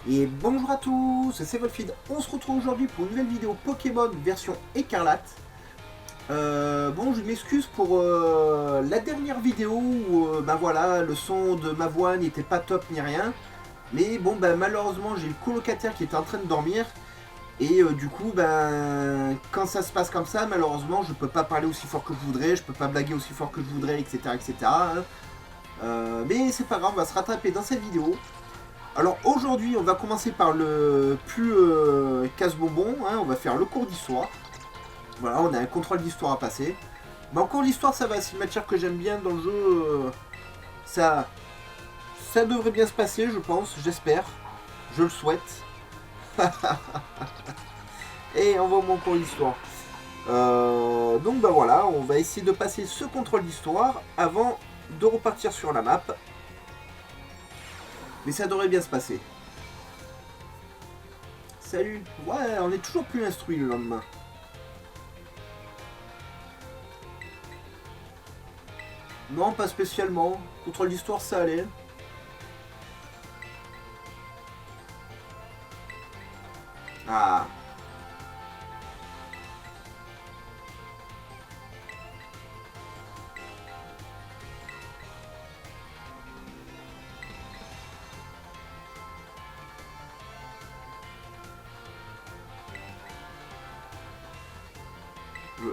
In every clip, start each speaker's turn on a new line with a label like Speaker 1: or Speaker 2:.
Speaker 1: Et bonjour à tous, c'est Wolfid. On se retrouve aujourd'hui pour une nouvelle vidéo Pokémon version écarlate. Bon, je m'excuse pour la dernière vidéo où ben voilà, le son de ma voix n'était pas top ni rien. Mais bon, ben malheureusement, j'ai le colocataire qui était en train de dormir. Et du coup, ben quand ça se passe comme ça, malheureusement, je peux pas parler aussi fort que je voudrais, je peux pas blaguer aussi fort que je voudrais, etc. etc. hein. Mais c'est pas grave, on va se rattraper dans cette vidéo. Alors aujourd'hui, on va commencer par le plus casse-bonbon, hein, on va faire le cours d'histoire. Voilà, on a un contrôle d'histoire à passer. Mais encore l'histoire, ça va, c'est une matière que j'aime bien dans le jeu. Ça, ça devrait bien se passer, je pense, j'espère. Je le souhaite. Et on va au mon cours d'histoire. Donc bah voilà, on va essayer de passer ce contrôle d'histoire avant de repartir sur la map. Mais ça devrait bien se passer. Salut. Ouais, on est toujours plus instruit le lendemain. Non, pas spécialement. Contrôle d'histoire, ça allait. Ah.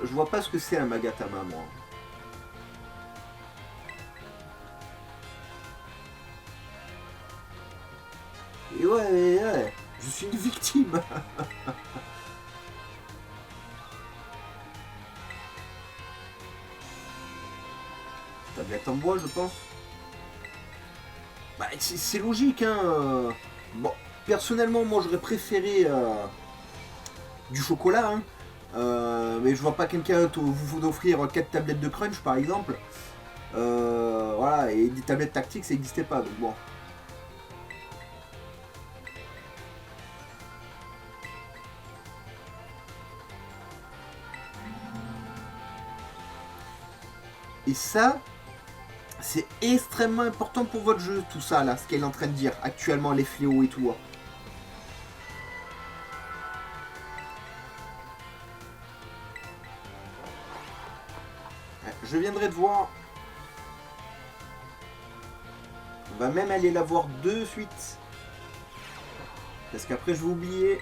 Speaker 1: Je vois pas ce que c'est un Magatama, moi. Et ouais, je suis une victime. Tablette en bois, je pense. Bah, c'est logique, hein. Bon, personnellement, moi, j'aurais préféré du chocolat, hein. Mais je vois pas quelqu'un vous offrir 4 tablettes de crunch, par exemple. Voilà, et des tablettes tactiques, ça n'existait pas, donc bon. Et ça, c'est extrêmement important pour votre jeu, tout ça, là, ce qu'elle est en train de dire, actuellement, les fléaux et tout. Hein. Je viendrai te voir. On va même aller la voir de suite. Parce qu'après, je vais oublier.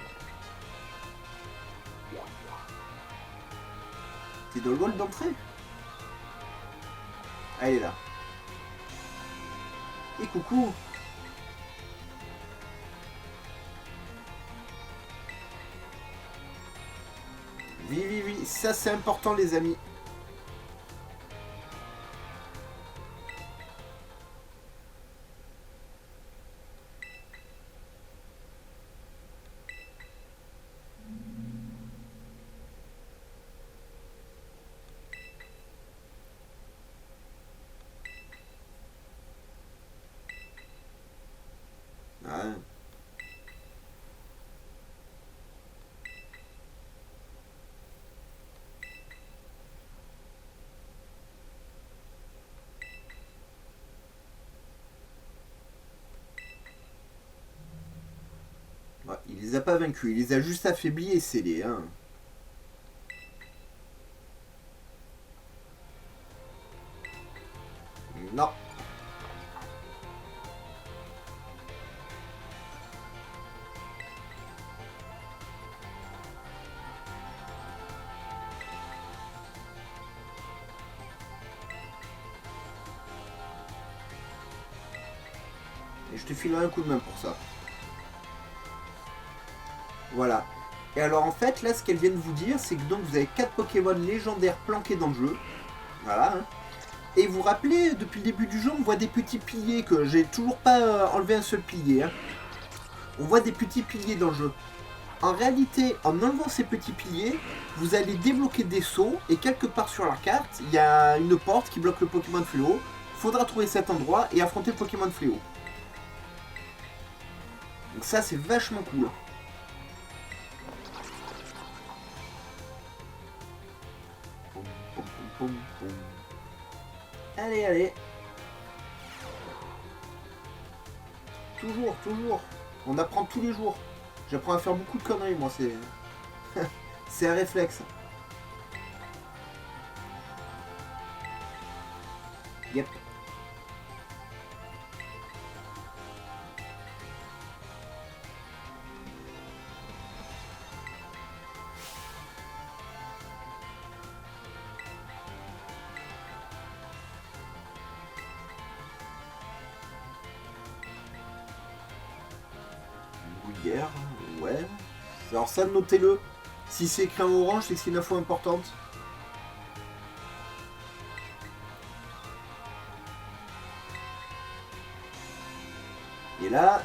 Speaker 1: T'es dans le hall d'entrée? Elle est là. Et coucou. Oui, oui, oui, ça c'est important les amis. Ah. Ouais, il les a pas vaincus, il les a juste affaiblis et scellés. Hein. Non. Et je te filerai un coup de main pour ça. Voilà. Et alors en fait, là, ce qu'elle vient de vous dire, c'est que donc vous avez 4 Pokémon légendaires planqués dans le jeu. Voilà. Hein. Et vous vous rappelez, depuis le début du jeu, on voit des petits piliers que j'ai toujours pas enlevé un seul pilier. Hein. On voit des petits piliers dans le jeu. En réalité, en enlevant ces petits piliers, vous allez débloquer des sauts et quelque part sur la carte, il y a une porte qui bloque le Pokémon Fléau. Faudra trouver cet endroit et affronter le Pokémon Fléau. Donc ça, c'est vachement cool. Allez, allez. Toujours, toujours. On apprend tous les jours. J'apprends à faire beaucoup de conneries, moi, c'est... c'est un réflexe. Yep. Bruyère, ouais. Alors ça, notez-le. Si c'est écrit en orange, c'est que c'est une info importante. Et là...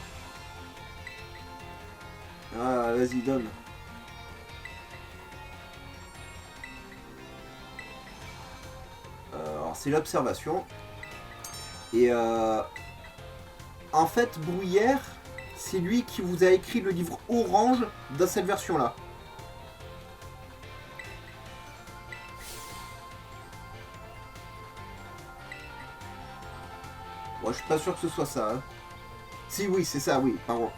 Speaker 1: Ah, vas-y, donne. Alors, c'est l'observation. Et en fait, Bruyère, c'est lui qui vous a écrit le livre orange dans cette version-là. Moi, je suis pas sûr que ce soit ça. Hein. Si, oui, c'est ça, oui, pardon.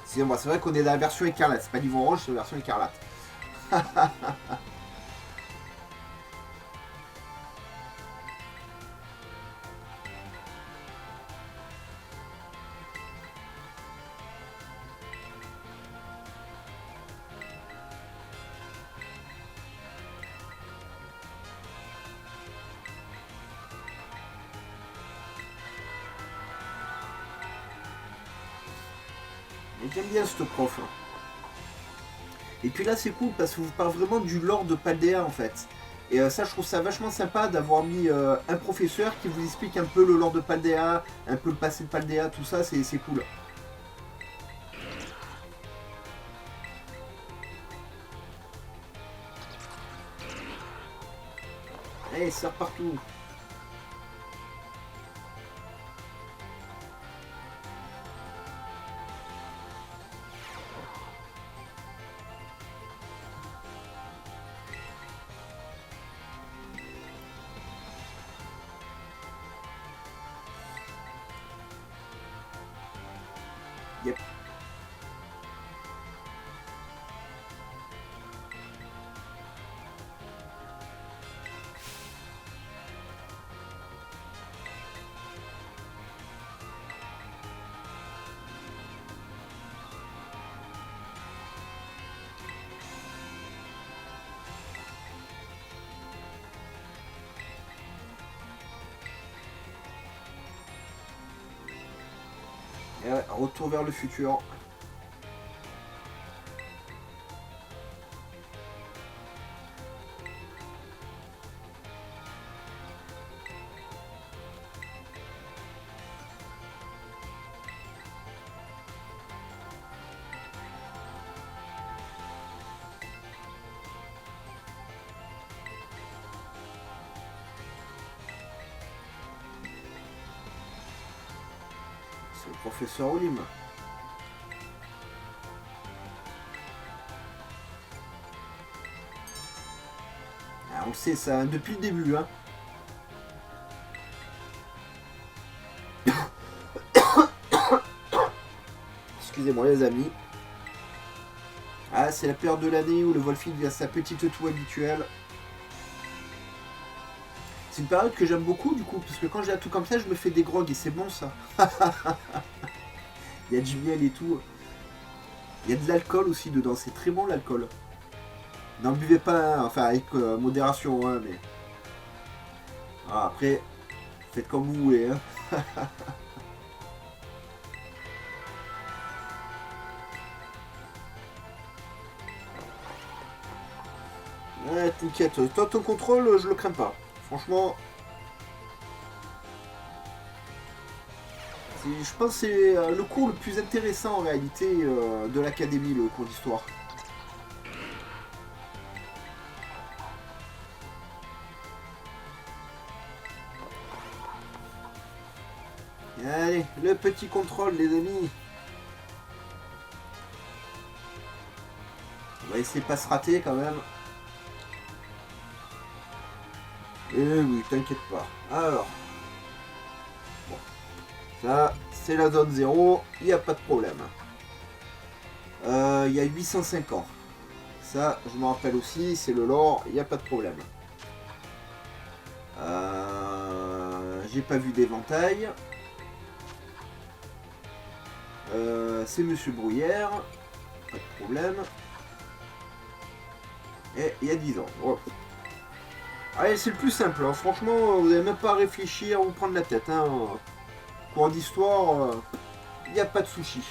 Speaker 1: C'est vrai qu'on est dans la version écarlate. C'est pas livre orange, c'est la version écarlate. Mais j'aime bien ce prof. Et puis là c'est cool parce que vous parlez vraiment du lore de Paldea en fait. Et ça je trouve ça vachement sympa d'avoir mis un professeur qui vous explique un peu le lore de Paldea, un peu le passé de Paldea, tout ça, c'est cool. Allez, ça partout. Yep. Et ouais, retour vers le futur. C'est le professeur Olim. Ah, on le sait ça depuis le début, hein. Excusez-moi les amis. Ah, c'est la période de l'année où le Volfield a sa petite toux habituelle. C'est une période que j'aime beaucoup du coup, parce que quand j'ai un tout comme ça, je me fais des grogs et c'est bon ça. Il y a du miel et tout. Il y a de l'alcool aussi dedans, c'est très bon l'alcool. N'en buvez pas, hein, enfin avec modération, hein, mais... Ah, après, faites comme vous voulez. Hein. Ouais, t'inquiète, toi ton contrôle, je le crains pas. Franchement... Je pense que c'est le cours le plus intéressant en réalité de l'académie, le cours d'histoire. Allez, le petit contrôle les amis. On va essayer de pas se rater quand même. Eh oui, t'inquiète pas. Alors. Bon. Ça, c'est la zone 0, il n'y a pas de problème. Il y a 805 ans. Ça, je me rappelle aussi, c'est le lore, il n'y a pas de problème. J'ai pas vu d'éventail. C'est Monsieur Bruyère, pas de problème. Et il y a 10 ans. Oh. Allez, c'est le plus simple, hein. Franchement, vous n'avez même pas à réfléchir ou prendre la tête. Hein. Cours d'histoire, il n'y a pas de sushi.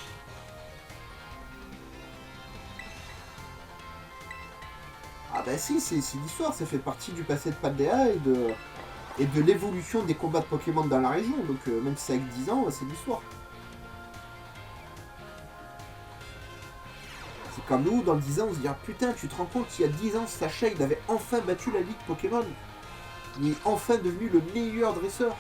Speaker 1: Ah bah si, c'est l'histoire, ça fait partie du passé de Paldea et de l'évolution des combats de Pokémon dans la région. Donc même si c'est avec 10 ans, c'est l'histoire. C'est comme nous, dans 10 ans, on se dit, ah, putain, tu te rends compte, il y a 10 ans, Sacha, il avait enfin battu la Ligue Pokémon. Il est enfin devenu le meilleur dresseur.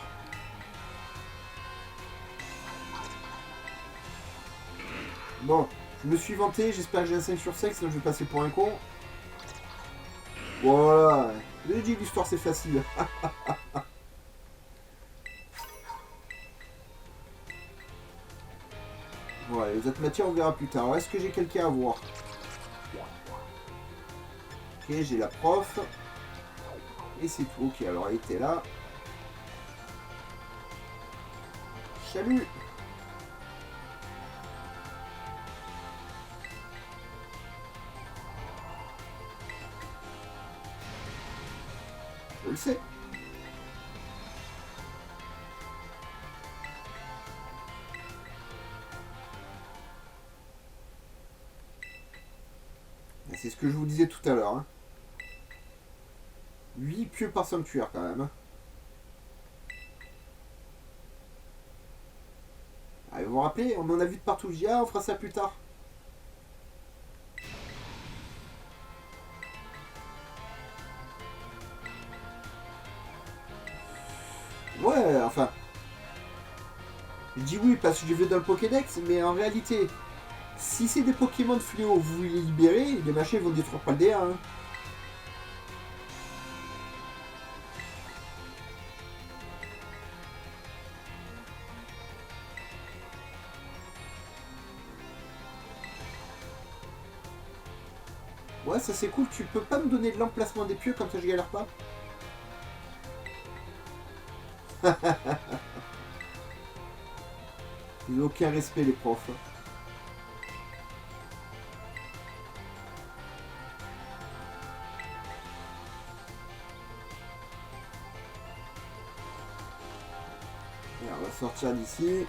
Speaker 1: Bon, je me suis vanté, j'espère que j'ai un 5 sur 5, sinon je vais passer pour un con. Voilà, j'ai dit l'histoire c'est facile. Voilà, les autres matières on verra plus tard. Alors, est-ce que j'ai quelqu'un à voir? Ok, j'ai la prof. Et c'est tout. Ok, alors elle était là. Salut. Je le sais. C'est ce que je vous disais tout à l'heure. Hein. 8 pieux par sanctuaire quand même. Hein. Ah, vous vous rappelez, on en a vu de partout. Je dis, ah, on fera ça plus tard. Ouais, enfin. Je dis oui parce que j'ai vu dans le Pokédex, mais en réalité, si c'est des Pokémon de fléau, vous les libérez, les machins vont détruire pas le DA. Hein. Ouais, ça c'est cool. Tu peux pas me donner de l'emplacement des pieux comme ça je galère pas? Ils n'ont aucun respect les profs. Et on va sortir d'ici.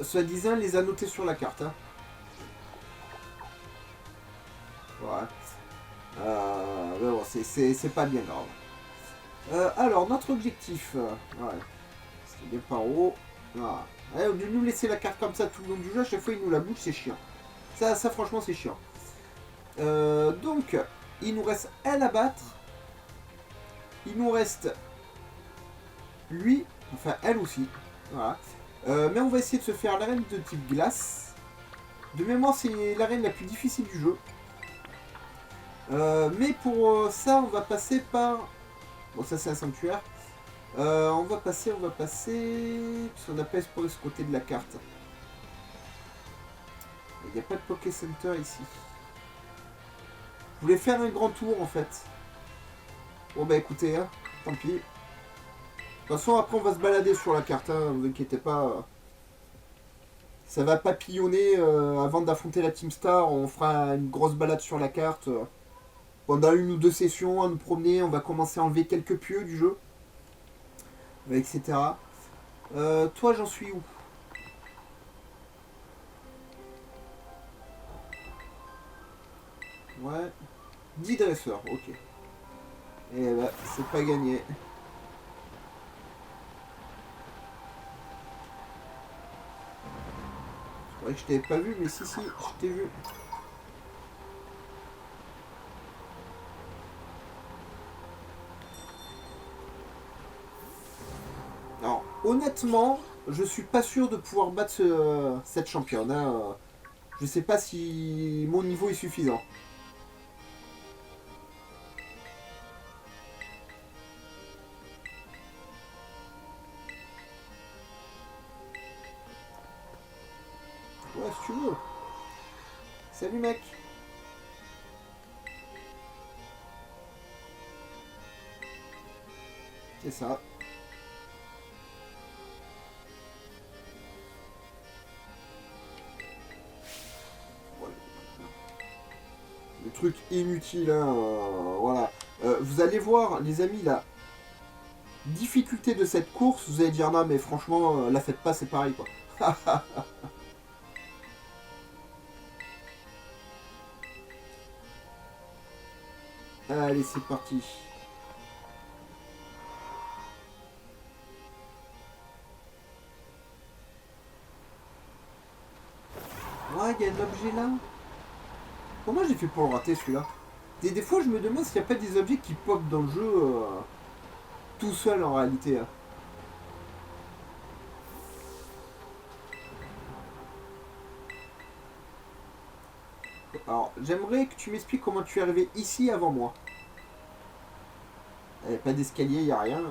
Speaker 1: Soi-disant, les a notés sur la carte. Hein. Ouais. Mais bon, c'est pas bien grave. Alors, notre objectif. Ouais. C'était bien par haut. Voilà. Ouais, au lieu de nous laisser la carte comme ça tout le long du jeu, à chaque fois il nous la bouge, c'est chiant. Ça franchement, c'est chiant. Donc, il nous reste elle à battre. Il nous reste lui, enfin elle aussi. Voilà. Mais on va essayer de se faire l'arène de type glace. De mémoire, c'est l'arène la plus difficile du jeu. Mais pour ça, on va passer par... Bon, ça c'est un sanctuaire. On va passer... Parce qu'on n'a pas exploré ce côté de la carte. Il n'y a pas de Poké Center ici. Je voulais faire un grand tour en fait. Bon bah écoutez, hein, tant pis. De toute façon, après on va se balader sur la carte, hein, ne vous inquiétez pas. Ça va papillonner avant d'affronter la Team Star. On fera une grosse balade sur la carte. Pendant une ou deux sessions à nous promener, on va commencer à enlever quelques pieux du jeu. Etc. Toi, j'en suis où? Ouais. 10 dresseurs, ok. Et bah, c'est pas gagné. C'est vrai que je t'avais pas vu, mais si, je t'ai vu. Alors, honnêtement, je suis pas sûr de pouvoir battre cette championne. Hein. Je sais pas si mon niveau est suffisant. Ouais, si tu veux. Salut mec. C'est ça. Le truc inutile, hein, voilà. Vous allez voir, les amis, la difficulté de cette course, vous allez dire non, mais franchement, la faites pas, c'est pareil, quoi. Allez, c'est parti. Ouais, il y a un objet là. Comment j'ai fait pour le rater celui-là? Des fois, je me demande s'il n'y a pas des objets qui pop dans le jeu tout seul en réalité. Hein. Alors, j'aimerais que tu m'expliques comment tu es arrivé ici avant moi. Il n'y a pas d'escalier, il n'y a rien.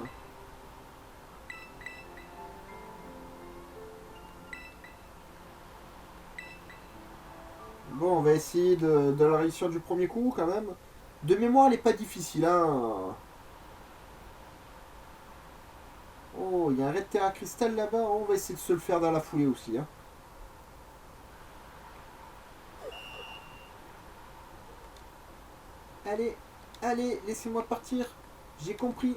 Speaker 1: Bon, on va essayer de la réussir du premier coup quand même. De mémoire, elle est pas difficile. Hein. Oh, il y a un Red Terra Cristal là-bas. On va essayer de se le faire dans la foulée aussi. Hein. Allez, allez, laissez-moi partir. J'ai compris.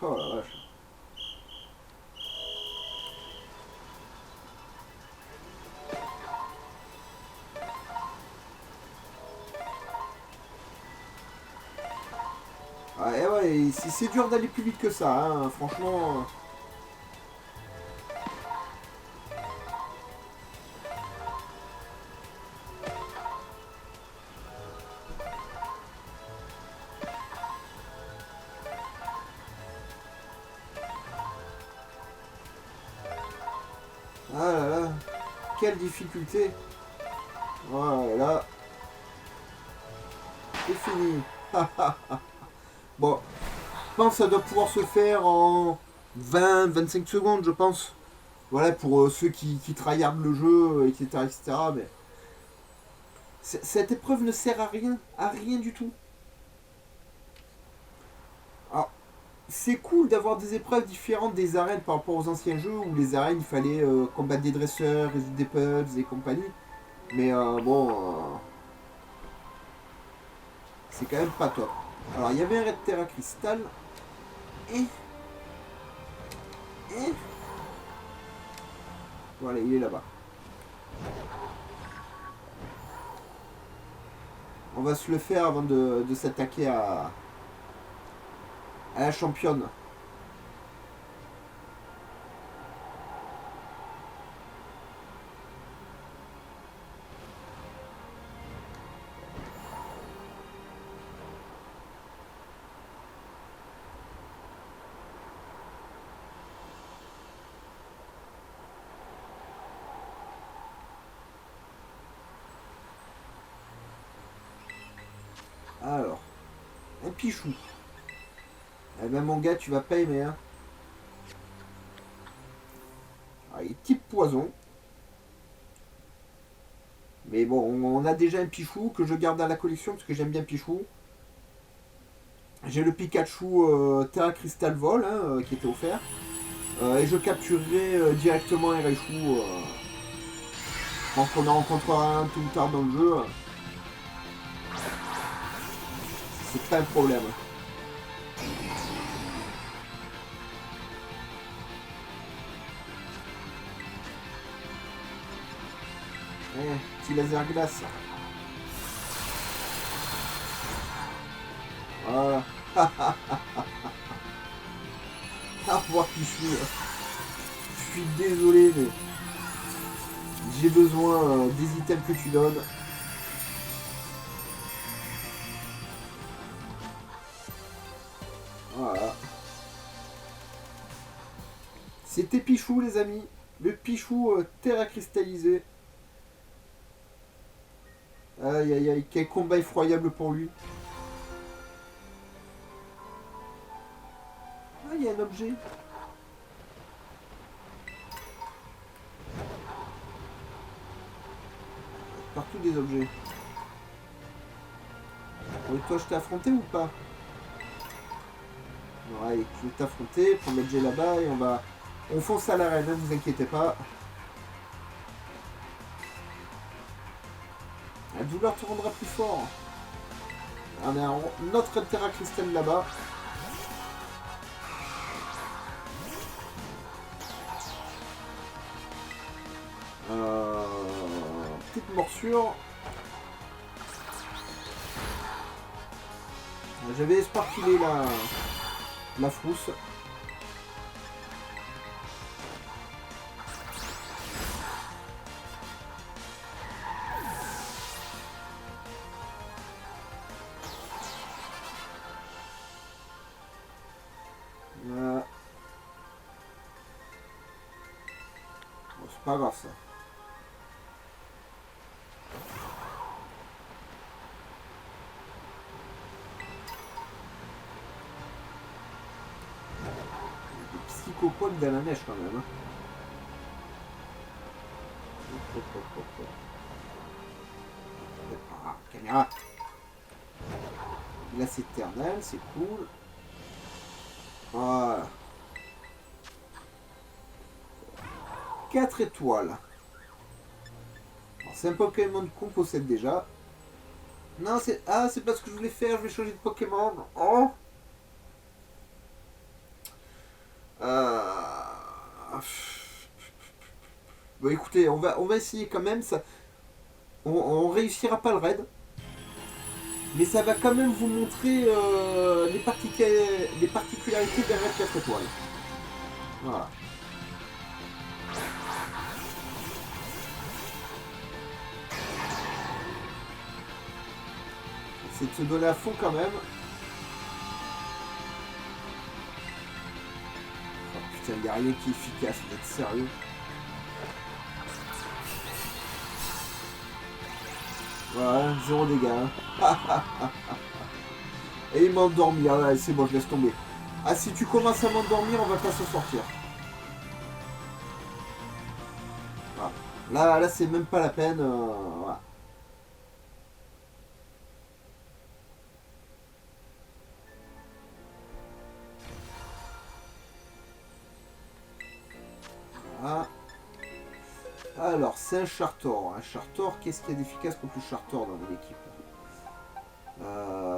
Speaker 1: Oh la vache. Ouais, ouais, c'est dur d'aller plus vite que ça, hein, franchement. Ah là là, quelle difficulté. Voilà, c'est fini. Bon, je pense que ça doit pouvoir se faire en 20-25 secondes, je pense. Voilà, pour ceux qui tryhardent le jeu, etc. etc. Mais cette épreuve ne sert à rien du tout. Alors, c'est cool d'avoir des épreuves différentes des arènes par rapport aux anciens jeux où les arènes il fallait combattre des dresseurs, résoudre des puzzles et compagnie. Mais bon, c'est quand même pas top. Alors il y avait un Red Terra Crystal et. Et. Voilà, il est là-bas. On va se le faire avant de s'attaquer à la championne. Alors, un pichou. Eh ben mon gars, tu vas pas aimer. Hein. Alors, il est type poison. Mais bon, on a déjà un Pichou que je garde à la collection parce que j'aime bien Pichou. J'ai le Pikachu Terra Crystal Vol hein, qui était offert. Et je capturerai directement un Raichu. Je pense qu'on en rencontrera un tout tard dans le jeu. C'est pas un problème. Petit laser glace. Voilà. Ah, voir Pichou. Je suis désolé, mais j'ai besoin des items que tu donnes. Voilà. C'était Pichou, les amis. Le Pichou terre cristallisé. Aïe aïe aïe, quel combat effroyable pour lui. Ah, il y a un objet. Partout des objets. Et toi, je t'ai affronté ou pas? Non, allez, je vais t'affronter, prendre l'objet là-bas et on fonce à l'arène, ne vous inquiétez pas. La douleur te rendra plus fort. On a notre Terra Cristal là-bas. Petite morsure. J'avais espoir qu'il ait la frousse. Bon, c'est pas grave ça. Psychopode dans la neige quand même. Ah, caméra. Glace éternelle, c'est cool. Voilà. 4 étoiles. C'est un Pokémon qu'on possède déjà. Non, c'est... Ah, c'est pas ce que je voulais faire, je vais changer de Pokémon. Oh. Bon, écoutez, on va essayer quand même. Ça... On réussira pas le raid. Mais ça va quand même vous montrer les particularités d'un raid 4 étoiles. Voilà. C'est de se donner à fond quand même. Oh, putain, il n'y a rien qui est efficace, vous êtes sérieux? Voilà, 0 dégâts. Et il m'a endormi, ah ouais, c'est bon, je laisse tomber. Ah, si tu commences à m'endormir, on va pas s'en sortir. Voilà. Là c'est même pas la peine. Voilà. Voilà. Alors, c'est un Chartor. Un Chartor, qu'est-ce qu'il y a d'efficace contre le Chartor dans mon équipe?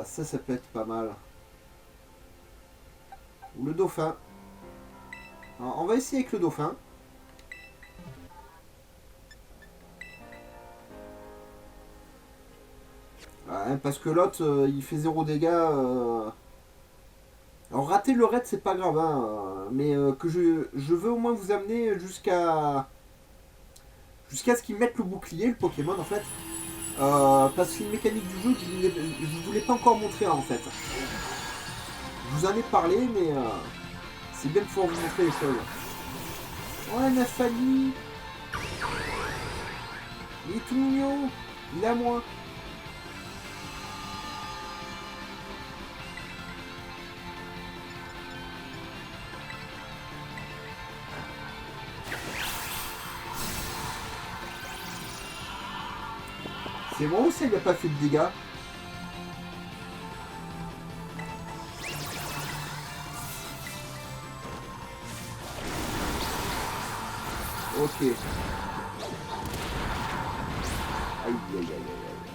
Speaker 1: Ça peut être pas mal. Ou le Dauphin. Alors, on va essayer avec le Dauphin. Ouais, parce que l'autre, il fait 0 dégâts. Alors, rater le raid, c'est pas grave. Hein, mais que je veux au moins vous amener jusqu'à ce qu'ils mettent le bouclier, le Pokémon, en fait. Parce que c'est une mécanique du jeu que je ne voulais pas encore montrer, hein, en fait. Je vous en ai parlé, mais c'est bien de pouvoir vous montrer les choses. Ouais, Nafali. Il est tout mignon. Il est à moi. C'est bon ou ça, il n'a pas fait de dégâts? Ok. Aïe, aïe, aïe, aïe, aïe.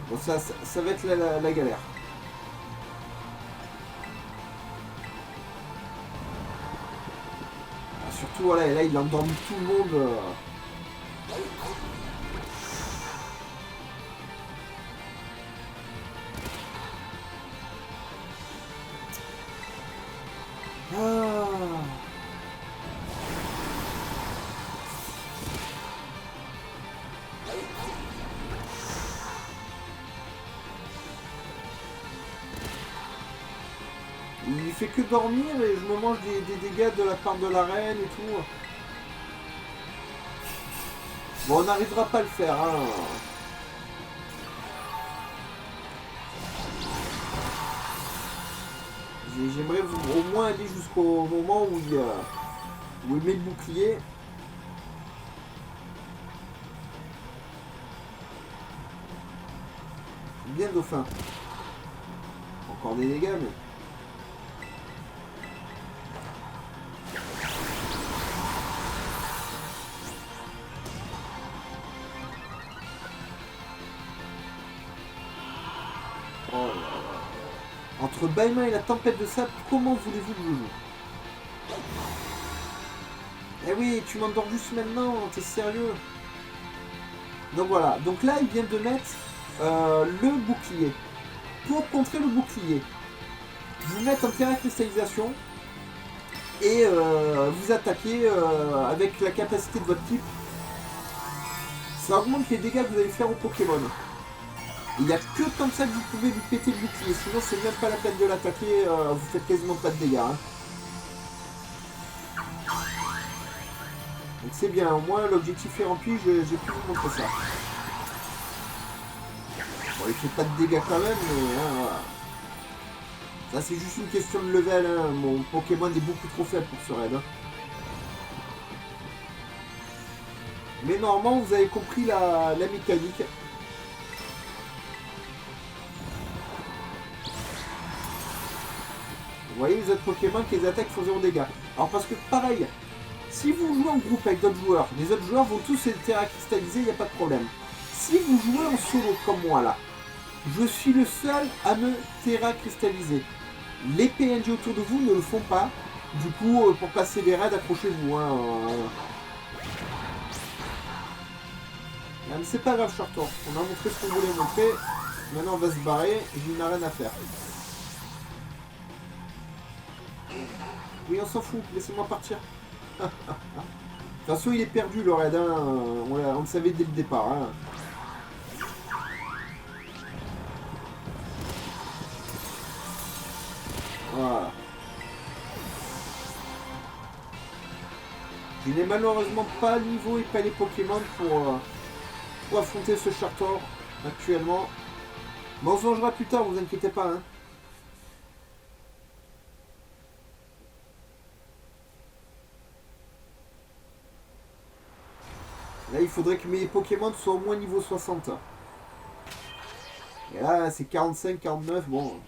Speaker 1: Bon, ça va être la galère. Ah, surtout, voilà, là, il a endormi tout le monde. fais que dormir et je me mange des dégâts de la part de la reine et tout. Bon, on n'arrivera pas à le faire, hein. J'aimerais au moins aller jusqu'au moment où il met le bouclier. Bien dauphin. Encore des dégâts, mais... Oh là là. Entre Baima et la tempête de sable, comment voulez-vous que je joue? Eh oui, tu m'endors juste maintenant, t'es sérieux? Donc voilà, donc là il vient de mettre le bouclier. Pour contrer le bouclier, vous mettez en terrain cristallisation et vous attaquez avec la capacité de votre type. Ça augmente les dégâts que vous allez faire au Pokémon. Il n'y a que comme ça que vous pouvez lui péter le bouclier, sinon c'est même pas la peine de l'attaquer, vous faites quasiment pas de dégâts. Hein. Donc c'est bien, au moins l'objectif est rempli, j'ai pu vous montrer ça. Bon, il fait pas de dégâts quand même, mais hein, voilà. Ça c'est juste une question de level, hein. Mon Pokémon est beaucoup trop faible pour ce raid. Hein. Mais normalement vous avez compris la mécanique. Vous voyez les autres Pokémon qui les attaquent font 0 dégâts. Alors parce que pareil, si vous jouez en groupe avec d'autres joueurs, les autres joueurs vont tous être terra cristallisés, il n'y a pas de problème. Si vous jouez en solo comme moi là, je suis le seul à me terra cristalliser. Les PNJ autour de vous ne le font pas. Du coup, pour passer les raids, accrochez-vous. Hein. Mais c'est pas grave, Chartor. On a montré ce qu'on voulait montrer. Maintenant, on va se barrer. J'ai une arène à faire. Oui, on s'en fout. Laissez-moi partir. De toute façon, il est perdu, le raid. Hein. On le savait dès le départ. Hein. Voilà. Je n'ai malheureusement pas le niveau et pas les Pokémon pour affronter ce Chartor actuellement. Mais on se vengera plus tard, vous inquiétez pas. Hein. Là, il faudrait que mes Pokémon soient au moins niveau 60. Et là, c'est 45, 49, bon...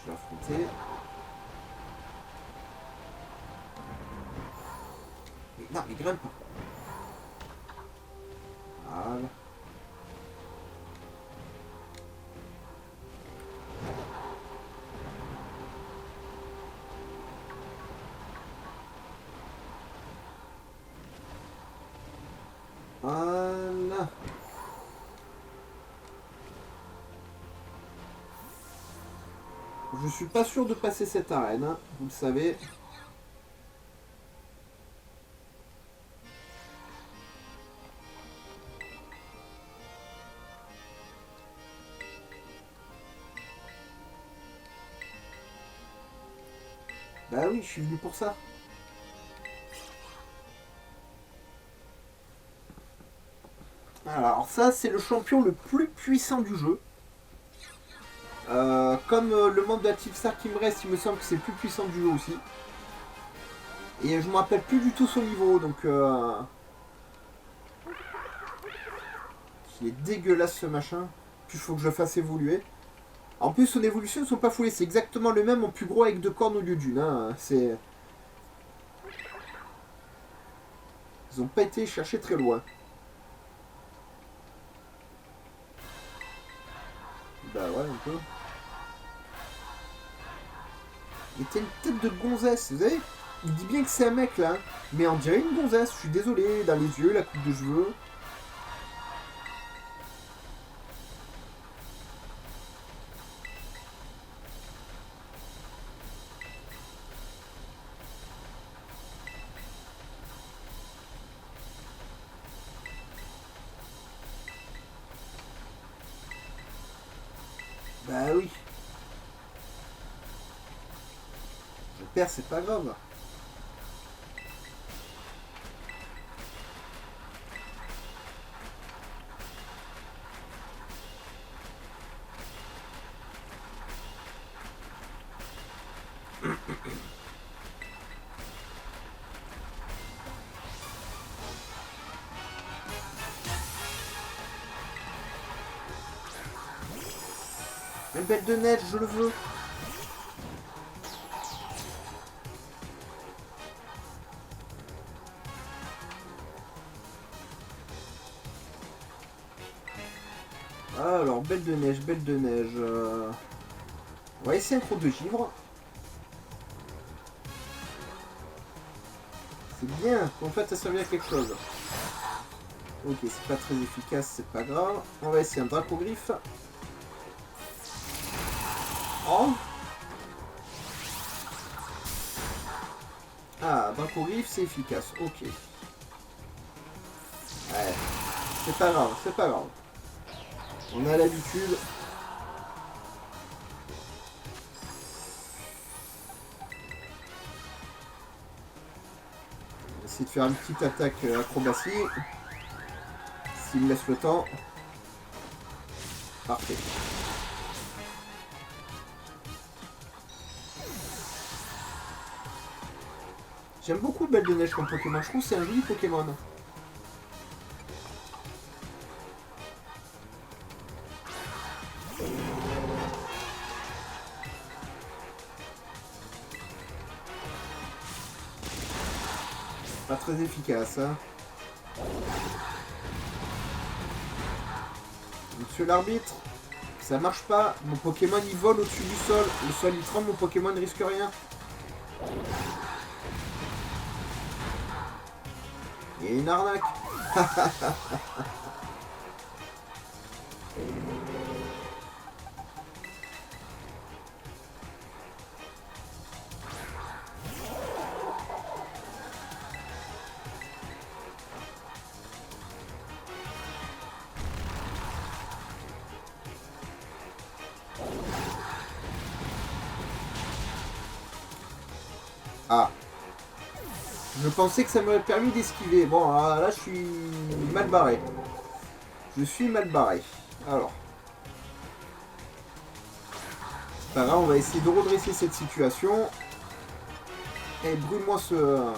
Speaker 1: Je vais affronter. Mais non, mais grimpe. Voilà. Voilà. Je suis pas sûr de passer cette arène, hein, vous le savez. Bah oui, je suis venu pour ça. Alors ça, c'est le champion le plus puissant du jeu. Comme le membre de la Team Star qui me reste, il me semble que c'est le plus puissant du jeu aussi. Et je me rappelle plus du tout son niveau, donc... Il est dégueulasse ce machin. Puis il faut que je le fasse évoluer. En plus, son évolution ne sont pas foulées. C'est exactement le même en plus gros avec 2 cornes au lieu d'une. Hein. C'est... Ils n'ont pas été chercher très loin. Bah ouais, un peu. Il était une tête de gonzesse, vous savez. Il dit bien que c'est un mec là. Mais on dirait une gonzesse, je suis désolé. Dans les yeux, la coupe de cheveux. perd, c'est pas grave. Une belle de neige, je le veux. Alors, belle de neige, belle de neige. On va essayer un croc de givre. C'est bien, en fait ça servir à quelque chose. Ok, c'est pas très efficace, c'est pas grave. On va essayer un dracogriffe. Oh. Ah, dracogriffe, c'est efficace, ok. Ouais, c'est pas grave, c'est pas grave. On a l'habitude. On va essayer de faire une petite attaque acrobatie. S'il me laisse le temps. Parfait. J'aime beaucoup Belle de Neige comme Pokémon, je trouve que c'est un joli Pokémon. Pas très efficace, hein. Monsieur l'arbitre, ça marche pas, mon Pokémon il vole au-dessus du sol, le sol il tremble, mon Pokémon ne risque rien. Il y a une arnaque. Ah. Je pensais que ça m'aurait permis d'esquiver. Bon, là, je suis mal barré. Je suis mal barré. Alors. C'est pas grave, on va essayer de redresser cette situation. Et brûle-moi ce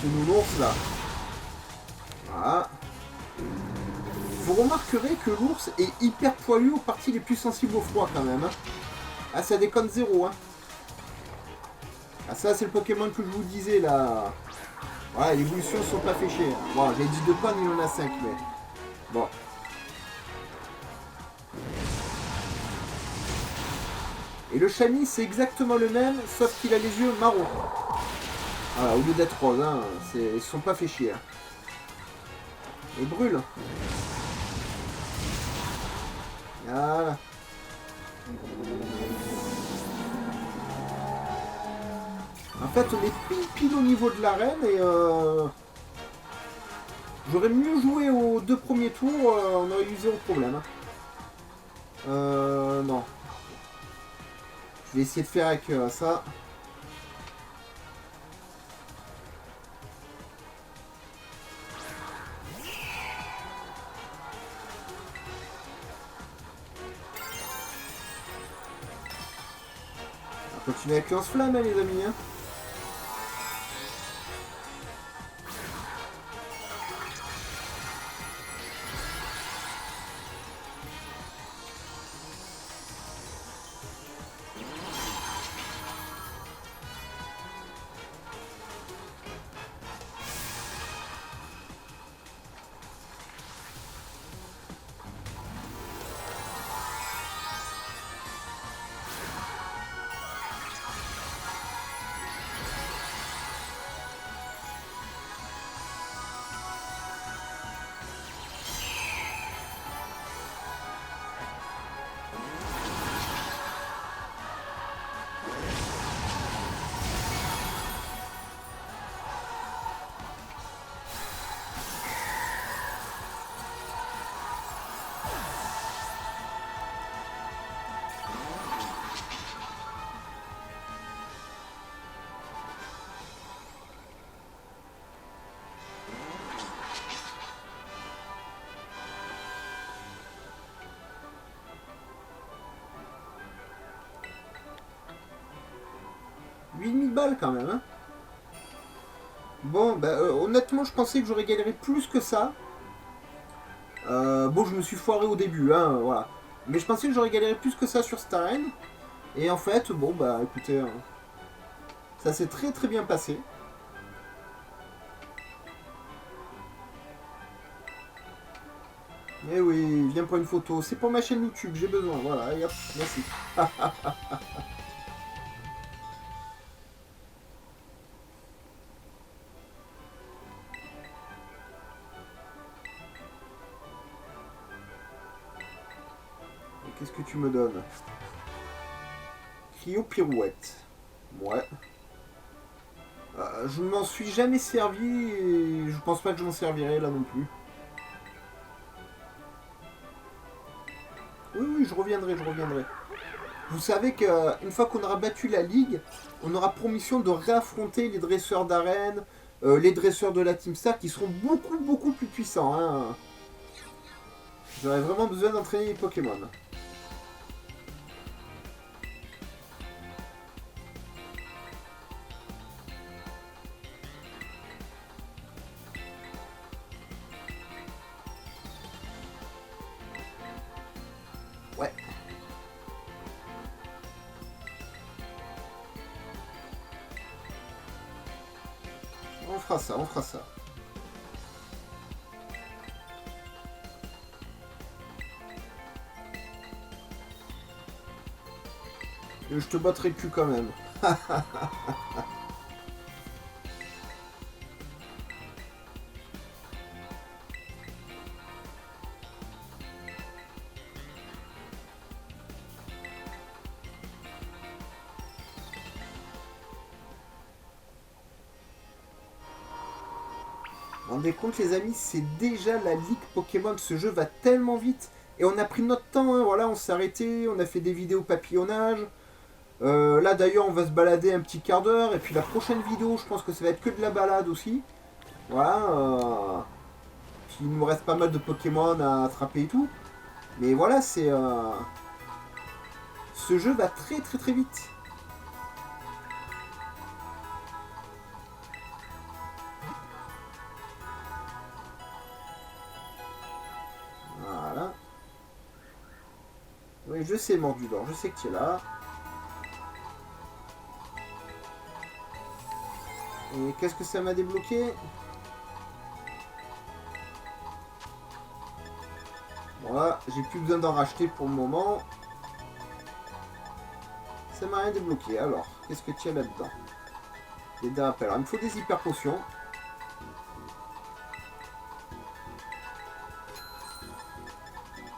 Speaker 1: nounours là. Voilà. Vous remarquerez que l'ours est hyper poilu aux parties les plus sensibles au froid quand même. Hein. Ah, ça déconne zéro. Hein. Ah, ça, c'est le Pokémon que je vous disais là. Voilà, les évolutions sont pas fait chier. Bon, j'ai dit 2 pannes, il en a 5, mais. Bon. Et le Chami, c'est exactement le même, sauf qu'il a les yeux marrons. Voilà, au lieu d'être rose, hein, ils se sont pas fait chier. Hein. Et brûle. Voilà. En fait, on est pile au niveau de l'arène et j'aurais mieux joué aux 2 premiers tours, on aurait eu 0 problème. Non. Je vais essayer de faire avec ça. On va continuer avec lance-flamme, hein, les amis. Hein. 8000 balles quand même. Hein. Bon, bah, honnêtement, je pensais que j'aurais galéré plus que ça. Bon, je me suis foiré au début, hein, voilà. Mais je pensais que j'aurais galéré plus que ça sur cette arène. Et en fait, bon, bah écoutez, ça s'est très très bien passé. Eh oui, viens pour une photo. C'est pour ma chaîne YouTube, j'ai besoin. Voilà, et hop, merci. Qu'est-ce que tu me donnes? Cryo pirouette. Ouais. Je m'en suis jamais servi et je pense pas que je m'en servirai là non plus. Oui, oui, je reviendrai, je reviendrai. Vous savez qu'une fois qu'on aura battu la ligue, on aura pour mission de réaffronter les dresseurs d'arène, les dresseurs de la Team Star qui seront beaucoup beaucoup plus puissants. Hein. J'aurais vraiment besoin d'entraîner les Pokémon. Ouais. On fera ça, on fera ça. Et je te battrai le cul quand même. Vous vous rendez compte les amis, c'est déjà la ligue Pokémon, ce jeu va tellement vite. Et on a pris notre temps, hein, voilà, on s'est arrêté, on a fait des vidéos papillonnage. Là d'ailleurs on va se balader un petit quart d'heure. Et puis la prochaine vidéo, je pense que ça va être que de la balade aussi. Voilà. Puis il nous reste pas mal de Pokémon à attraper et tout. Mais voilà, c'est... Ce jeu va très très très vite. Voilà. Oui, je sais, Mordudor, je sais que tu es là. Et qu'est-ce que ça m'a débloqué? Voilà, j'ai plus besoin d'en racheter pour le moment. Ça m'a rien débloqué. Alors, qu'est-ce que tu as là-dedans? Des rappels. Alors, il me faut des hyper potions.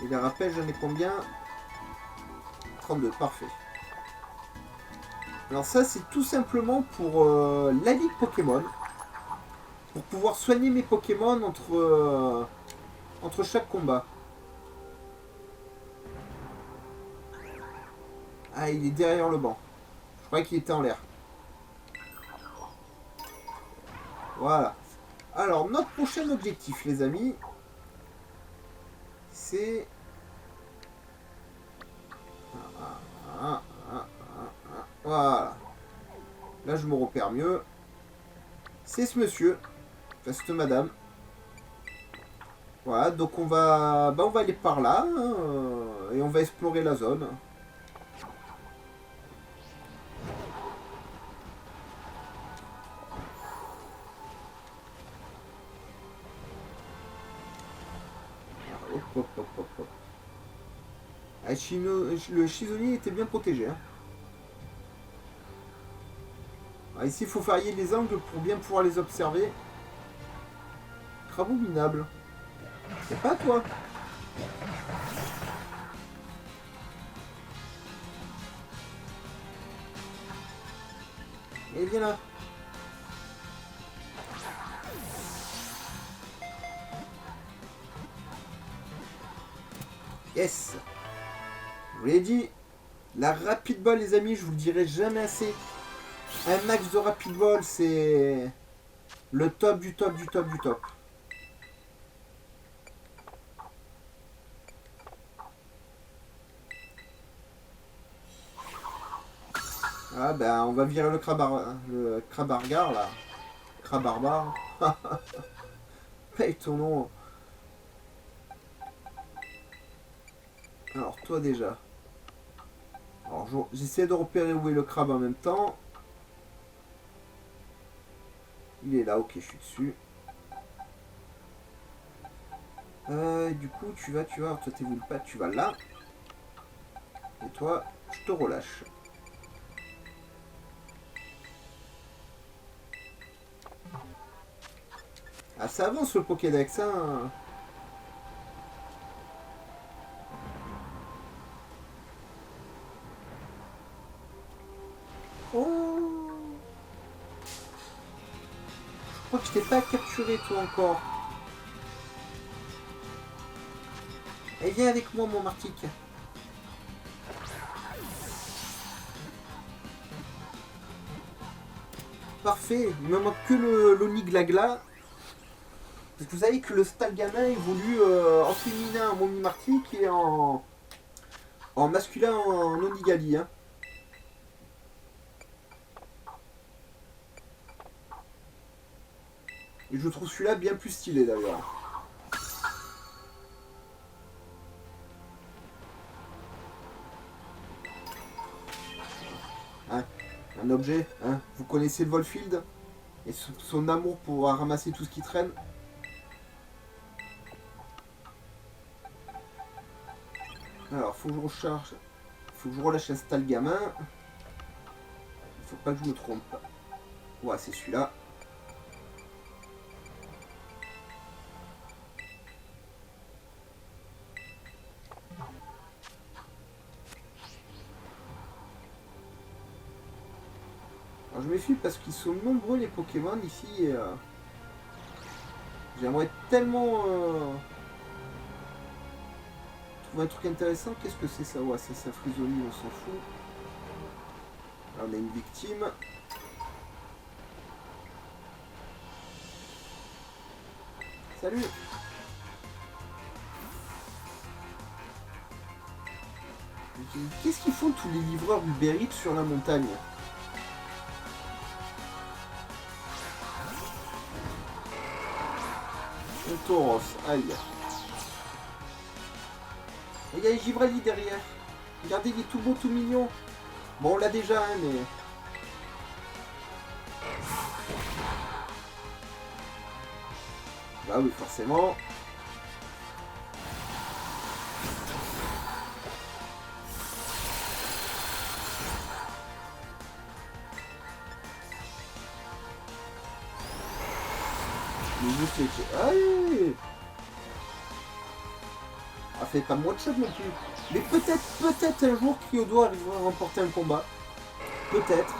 Speaker 1: Et les rappels, j'en ai combien? 32, parfait. Alors ça, c'est tout simplement pour la ligue Pokémon. Pour pouvoir soigner mes Pokémon entre chaque combat. Ah, il est derrière le banc. Je croyais qu'il était en l'air. Voilà. Alors, notre prochain objectif, les amis, c'est... Voilà. Là, je me repère mieux. C'est ce monsieur. Enfin, cette madame. Voilà, donc on va aller par là. Hein, et on va explorer la zone. Hop, hop, hop, hop, hop. Ah, le chisonnier était bien protégé. Hein. Alors ici, il faut varier les angles pour bien pouvoir les observer. Crabe minable. C'est pas toi. Et viens là. Yes. Je vous l'ai dit, la Rapid Ball, les amis, je vous le dirai jamais assez. Un max de Rapid Ball, c'est le top du top du top du top. Ah ben on va virer le crabargar là. Crabarbar. Paye ton nom. Alors toi déjà. Alors j'essaie de repérer où est le crabe en même temps. Il est là, ok, je suis dessus. Du coup, tu vas, toi t'es vu le pas, tu vas là. Et toi, je te relâche. Ah, ça avance le Pokédex, hein. Oh, je crois que je t'ai pas capturé toi encore. Eh, viens avec moi, mon Martique. Parfait, il me manque que l'Oniglagla. Parce que vous savez que le Stalgamin évolue en féminin en Momimartique et en masculin en Onigali. Hein. Et je trouve celui-là bien plus stylé d'ailleurs. Hein, un objet, hein. Vous connaissez le Volfield et son amour pour ramasser tout ce qui traîne. Alors, faut que je recharge. Faut que je relâche un Stalgamin. Il faut pas que je me trompe. Ouais, c'est celui-là. Alors, je me méfie parce qu'ils sont nombreux les Pokémon ici et j'aimerais tellement trouver un truc intéressant. Qu'est-ce que c'est ça? Ouais, c'est ça, Frisoni, on s'en fout. Là, on a une victime. Salut! Qu'est-ce qu'ils font tous les livreurs Uber Eats sur la montagne? Un Tauros, aïe. Il y a Givrali derrière. Regardez, il est tout beau, tout mignon. Bon, on l'a déjà, hein, mais... Bah oui, forcément. Allez. Ah, fait pas moi de shot non plus. Mais peut-être un jour Kyodo arrivera à remporter un combat. Peut-être.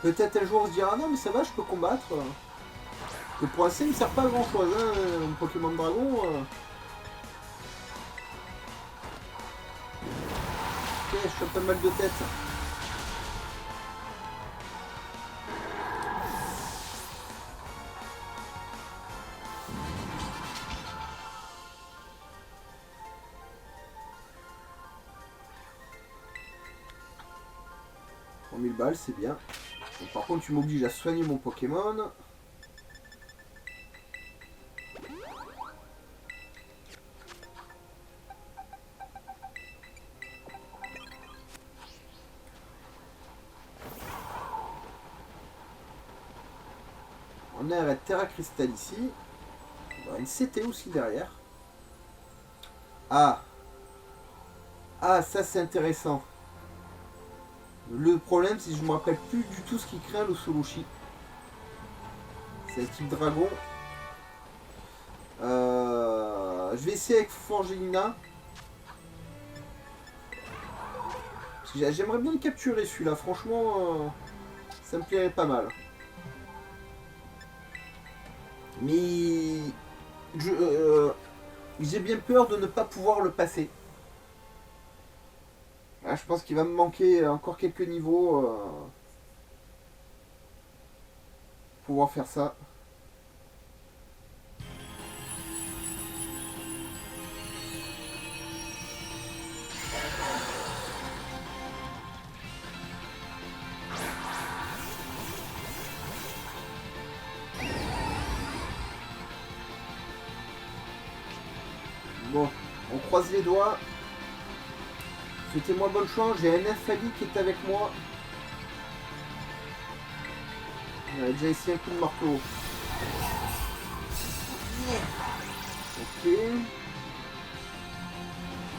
Speaker 1: Peut-être un jour on se dira, ah non mais ça va, je peux combattre. Que pour l'instant il ne sert pas à grand chose, hein, un Pokémon Dragon. Ok, je chope pas mal de tête. Balles, c'est bien. Donc, par contre, tu m'obliges à soigner mon Pokémon. On a la Terra Crystal ici. On a une CT aussi derrière. Ah. Ah, ça c'est intéressant. Le problème, c'est que je me rappelle plus du tout ce qui craint le Solushi. C'est un type dragon. Je vais essayer avec Forgelina. Parce que j'aimerais bien le capturer celui-là. Franchement, ça me plairait pas mal. Mais j'ai bien peur de ne pas pouvoir le passer. Ah, je pense qu'il va me manquer encore quelques niveaux pour pouvoir faire ça. Bon, on croise les doigts. Souhaitez-moi bonne chance, j'ai un Fali qui est avec moi. On a déjà essayé un coup de marteau. Ok. C'est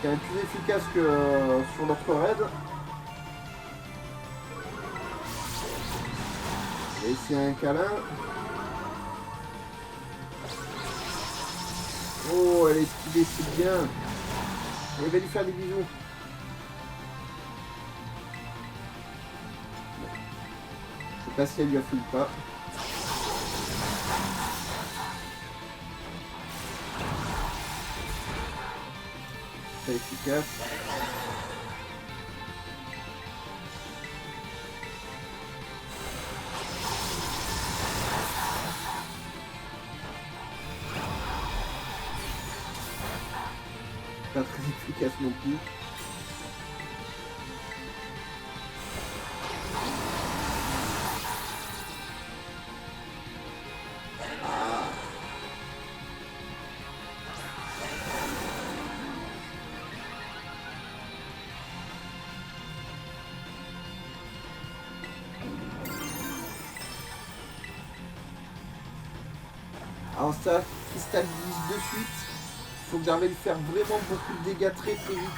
Speaker 1: quand même plus efficace que sur notre raid. On va essayer un câlin. Oh, elle est esquivée, c'est bien. Elle va lui faire des bisous. Je sais pas si elle lui a fait ou pas. Pas efficace. Pas très efficace non plus. Alors ça cristallise de suite. Il faut que j'arrive à faire vraiment beaucoup de dégâts très très vite.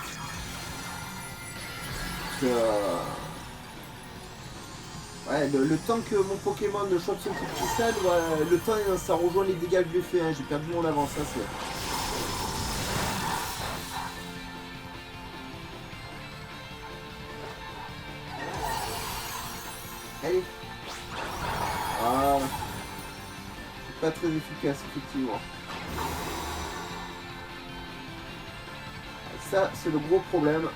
Speaker 1: Ouais, le temps que mon Pokémon chope son petit cristal, ouais, le temps ça rejoint les dégâts que je lui ai fait. Hein. J'ai perdu mon avance, ça c'est. Allez. Voilà. C'est pas très efficace effectivement. Ça c'est le gros problème.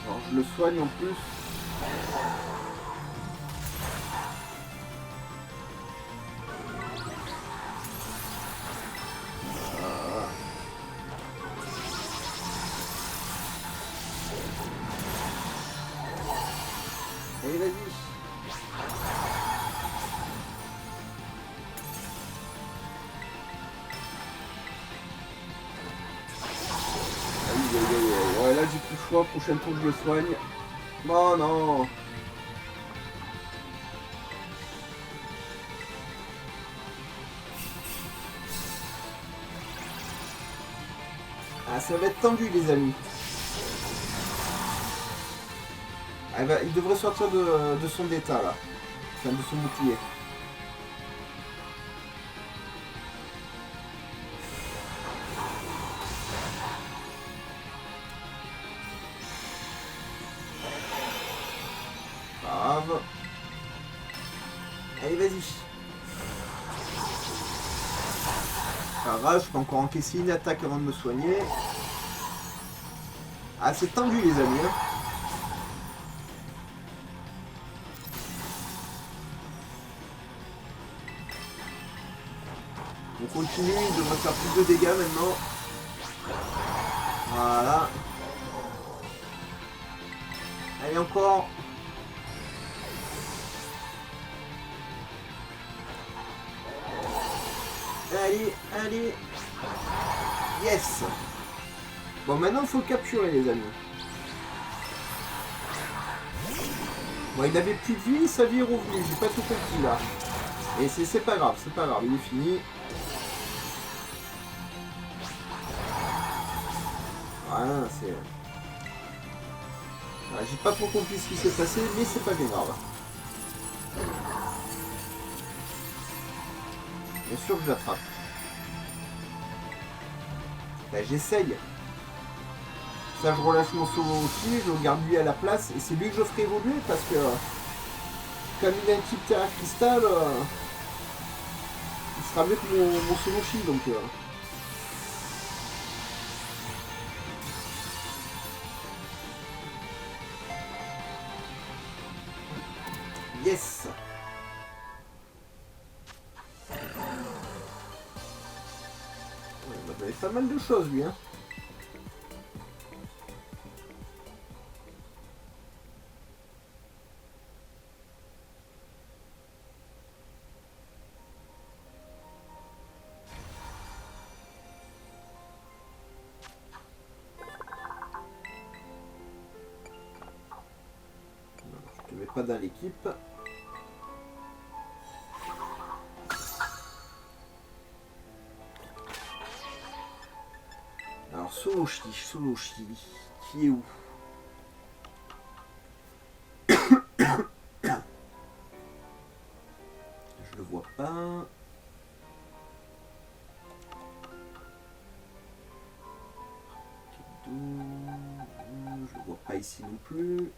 Speaker 1: Alors je le soigne en plus. Allez, vas-y. Ouais, là j'ai plus le choix. Prochain tour, je le soigne. Oh non. Ah, ça va être tendu, les amis. Ah, il devrait sortir de son état là. Enfin, de son bouclier. Grave. Allez, vas-y. Pas grave, je peux encore encaisser une attaque avant de me soigner. Ah, c'est tendu, les amis. Hein. On continue, il devrait faire plus de dégâts maintenant. Voilà. Allez, encore. Allez, allez. Yes. Bon, maintenant, il faut le capturer, les amis. Bon, il avait plus de vie, sa vie est revenue. J'ai pas tout compris, là. Et c'est pas grave, il est fini. Voilà, c'est... Voilà, j'ai pas trop compris ce qui s'est passé, mais c'est pas bien grave. Bien sûr que je l'attrape. Ben, j'essaye. Ça, je relâche mon solo aussi, je le garde lui à la place, et c'est lui que je ferai évoluer, parce que... Comme il a un type terre cristal, il sera mieux que mon solo chi, donc... Yes. Il m'a donné pas mal de choses, lui, hein. pas dans l'équipe. Alors Soloshi, qui est où? Je le vois pas. Je le vois pas ici non plus.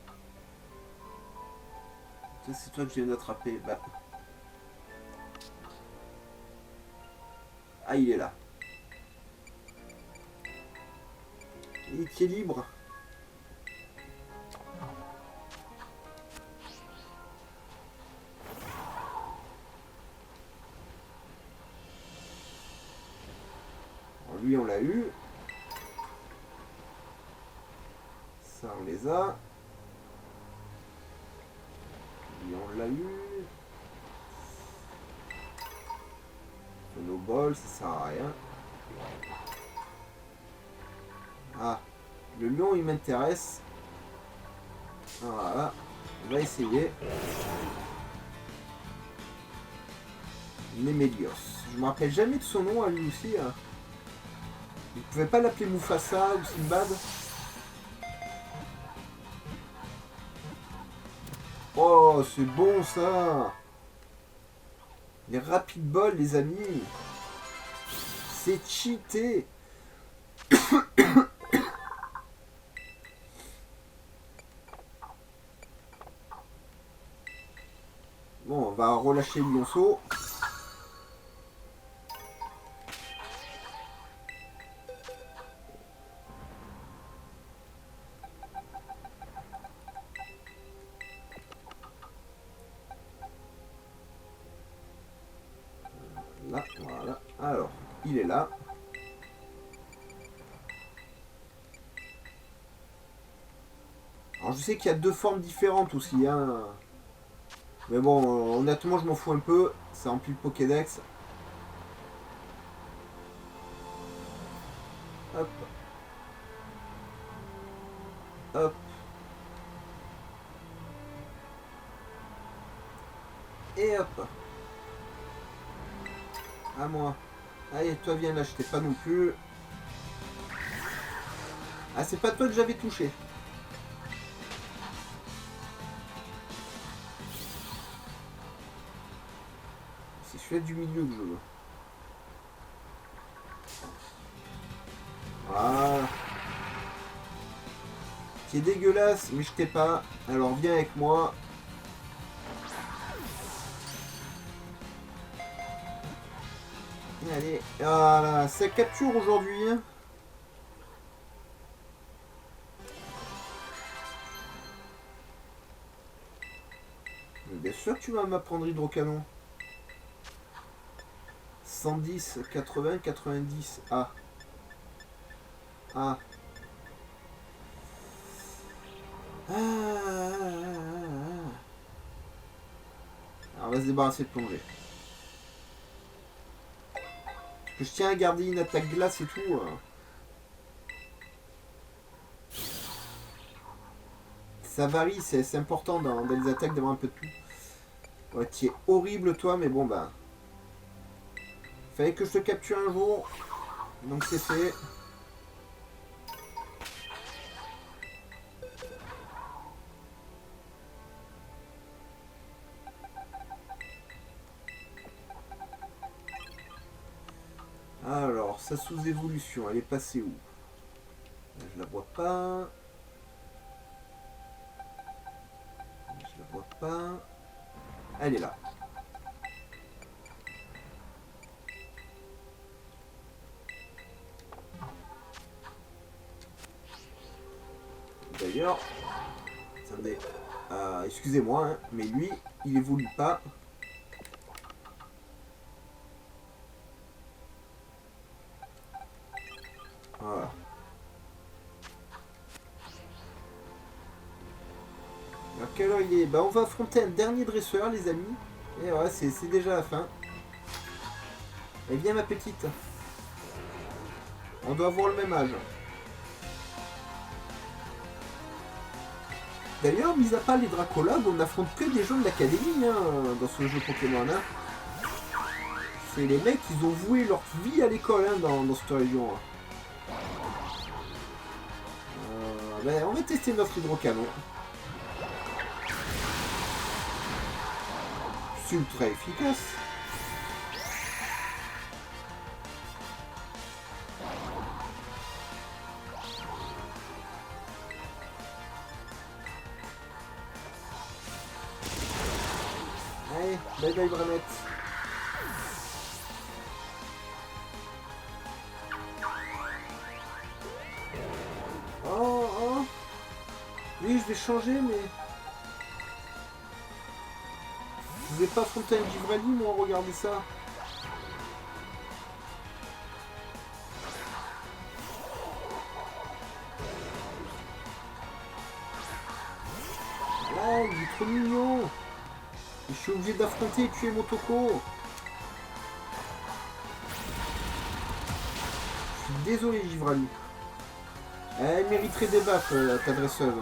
Speaker 1: Ça c'est toi que je viens d'attraper. Bah. Ah, il est là. Il est libre. Alors, lui on l'a eu. Ça on les a. Lui on l'a eu. Nos bols, ça sert à rien. Ah, le lion il m'intéresse. Voilà, on va essayer. Némélios. Je me rappelle jamais de son nom à lui aussi. Hein. Il pouvait pas l'appeler Mufasa ou Sinbad. Oh, c'est bon ça. Les rapid balls, les amis. C'est cheaté. Bon, on va relâcher le lionceau. Là, voilà. Alors, il est là. Alors, je sais qu'il y a deux formes différentes aussi, hein. Mais bon, honnêtement, je m'en fous un peu. Ça remplit le Pokédex. Hop. Hop. Et hop. À moi. Allez, toi viens là, je t'ai pas non plus. Ah, c'est pas toi que j'avais touché. C'est celui-là du milieu que je veux. Voilà. Qui est dégueulasse, mais je t'ai pas. Alors viens avec moi. Allez, voilà, ça capture aujourd'hui. Bien sûr que tu vas m'apprendre hydrocanon. 110, 80, 90. Ah. Ah. Ah. Alors on va se débarrasser de plongée. Je tiens à garder une attaque glace et tout. Ça varie, c'est important dans les attaques d'avoir un peu de tout. Ouais, tu es horrible toi, mais bon bah. Fallait que je te capture un jour. Donc c'est fait. Alors, sa sous-évolution, elle est passée où? Je la vois pas. Je la vois pas. Elle est là. D'ailleurs, attendez, excusez-moi, hein, mais lui, il évolue pas. Voilà. Alors quelle heure il est? Bah on va affronter un dernier dresseur les amis. Et ouais, c'est déjà la fin. Et viens ma petite. On doit avoir le même âge. D'ailleurs, mis à part les dracologues, on n'affronte que des gens de l'académie dans ce jeu Pokémon. Hein. C'est les mecs, ils ont voué leur vie à l'école dans cette région. Hein. Ben, on va tester notre hydrocanon. C'est ultra efficace. Allez, bye bye Bramette. Oh. Oui, je vais changer, mais... Je vais pas affronter un Givrali, moi, regardez ça. Là, il est trop mignon. Je suis obligé d'affronter et tuer Motoko. Je suis désolé, Givrali. Elle mériterait des baffes, ta dresseuse.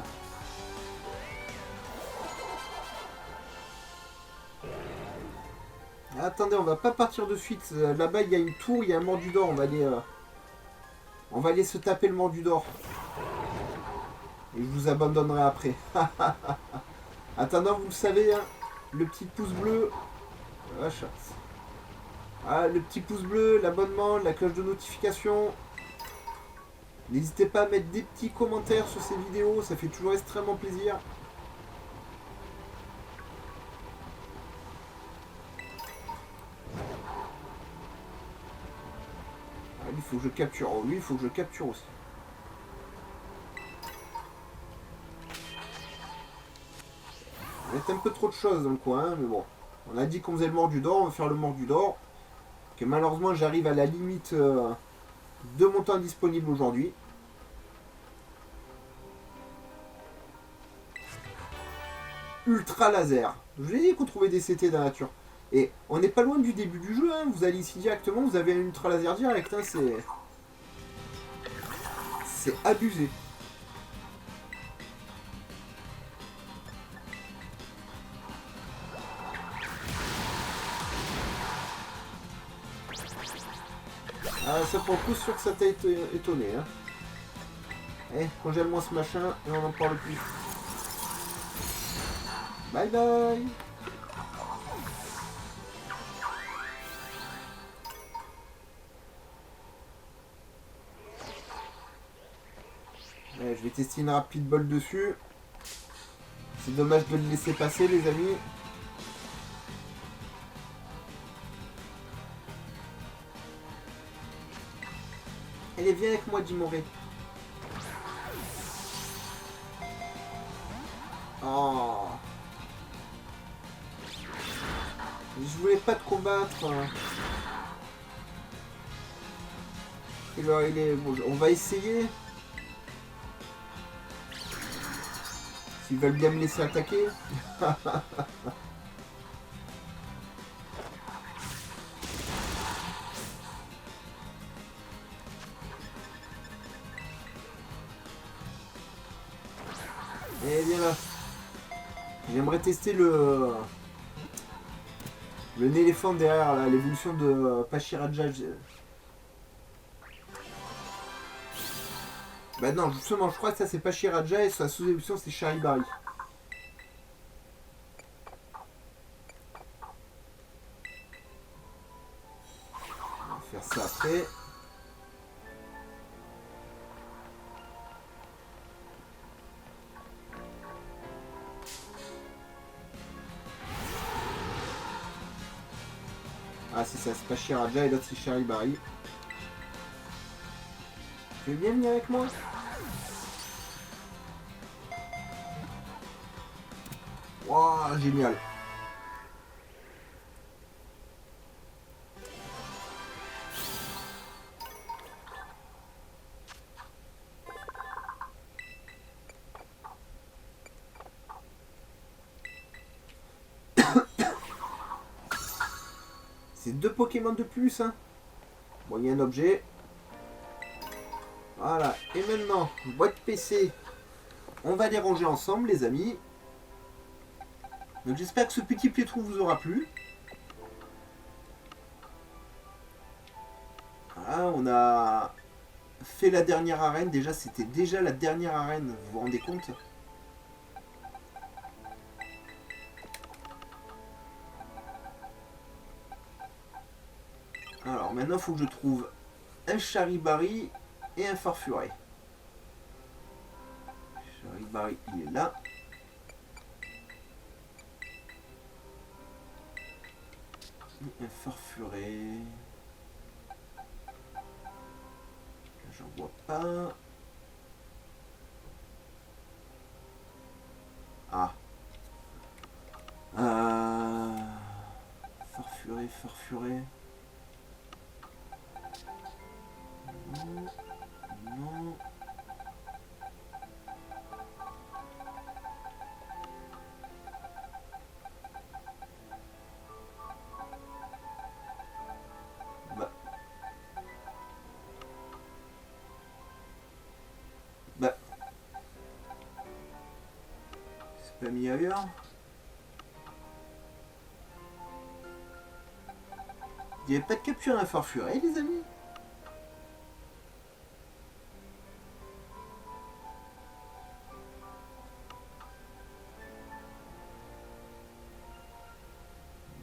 Speaker 1: Attendez, on va pas partir de suite. Là-bas, il y a une tour, il y a un Mordudor. On va aller se taper le Mordudor. Et je vous abandonnerai après. Attendant, vous le savez, hein, le petit pouce bleu. La chasse. Ah, le petit pouce bleu, l'abonnement, la cloche de notification. N'hésitez pas à mettre des petits commentaires sur ces vidéos, ça fait toujours extrêmement plaisir. Ah, lui, il faut que je capture. Oh, lui, il faut que je capture aussi. Il y a un peu trop de choses dans le coin, hein, mais bon. On a dit qu'on faisait le Mordudor, on va faire le Mordudor. Que malheureusement, j'arrive à la limite de mon temps disponible aujourd'hui. Ultra laser. Je vous ai dit qu'on trouvait des CT dans la nature. Et on n'est pas loin du début du jeu, hein. Vous allez ici directement, vous avez un ultra laser direct, hein. C'est abusé. Ah, ça pour le coup, sûr que ça t'a étonné, hein. Eh, congèle-moi ce machin et on n'en parle plus. Bye bye. Allez, je vais tester une rapide ball dessus. C'est dommage de le laisser passer, les amis. Allez, viens avec moi, Jimoré. Oh. Je voulais pas te combattre. Et là, il est... Bon, on va essayer. S'ils veulent bien me laisser attaquer. Et viens là. J'aimerais tester le éléphant derrière là, l'évolution de Pachiraja. Bah non, justement, je crois que ça c'est Pachiraja et sa sous-évolution c'est Charibari. On va faire ça après. Ah c'est ça, c'est Pachiraja et l'autre c'est Charibari. Tu veux bien venir avec moi? Waouh, génial. C'est 2 Pokémon de plus, hein. Bon, il y a un objet. Voilà. Et maintenant, boîte PC. On va les ranger ensemble, les amis. Donc j'espère que ce petit playthrough vous aura plu. Voilà, on a fait la dernière arène. Déjà, c'était déjà la dernière arène, vous vous rendez compte? Alors maintenant, il faut que je trouve un Charibari et un Farfuret. Charibari, il est là. Un Farfuret. J'en vois pas. Ah. Farfuret, Farfuret. Non. Non. Bah. Bah. C'est pas mis ailleurs. Il n'y avait pas de capture d'un Farfuret, les amis?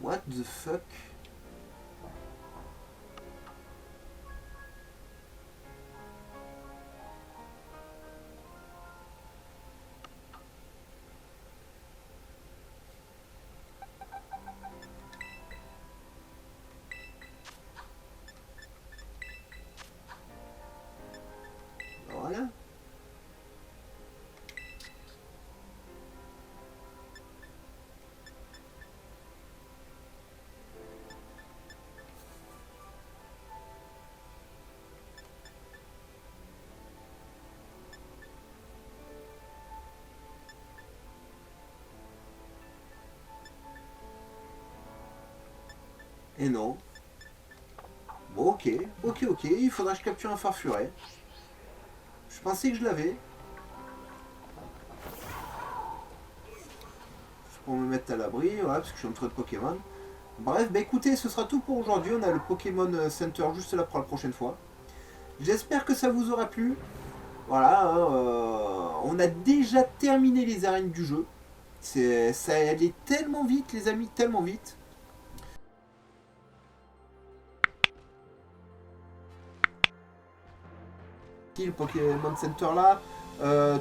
Speaker 1: What the fuck? Voilà. Et non. Bon, ok, il faudra que je capture un Farfuret. Je pensais que je l'avais. Pour me mettre à l'abri, voilà, parce que je suis entre de Pokémon. Bref, bah écoutez, ce sera tout pour aujourd'hui. On a le Pokémon Center juste là pour la prochaine fois. J'espère que ça vous aura plu. Voilà, hein, on a déjà terminé les arènes du jeu. Ça allait tellement vite, les amis, tellement vite. Le Pokémon Center là,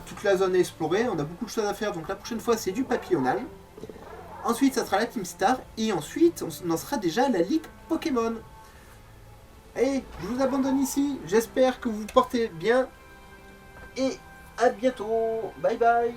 Speaker 1: toute la zone est explorée, on a beaucoup de choses à faire, donc la prochaine fois c'est du papillonnage. Ensuite ça sera la Team Star, et ensuite on en sera déjà à la Ligue Pokémon. Et je vous abandonne ici, j'espère que vous vous portez bien, et à bientôt, bye bye.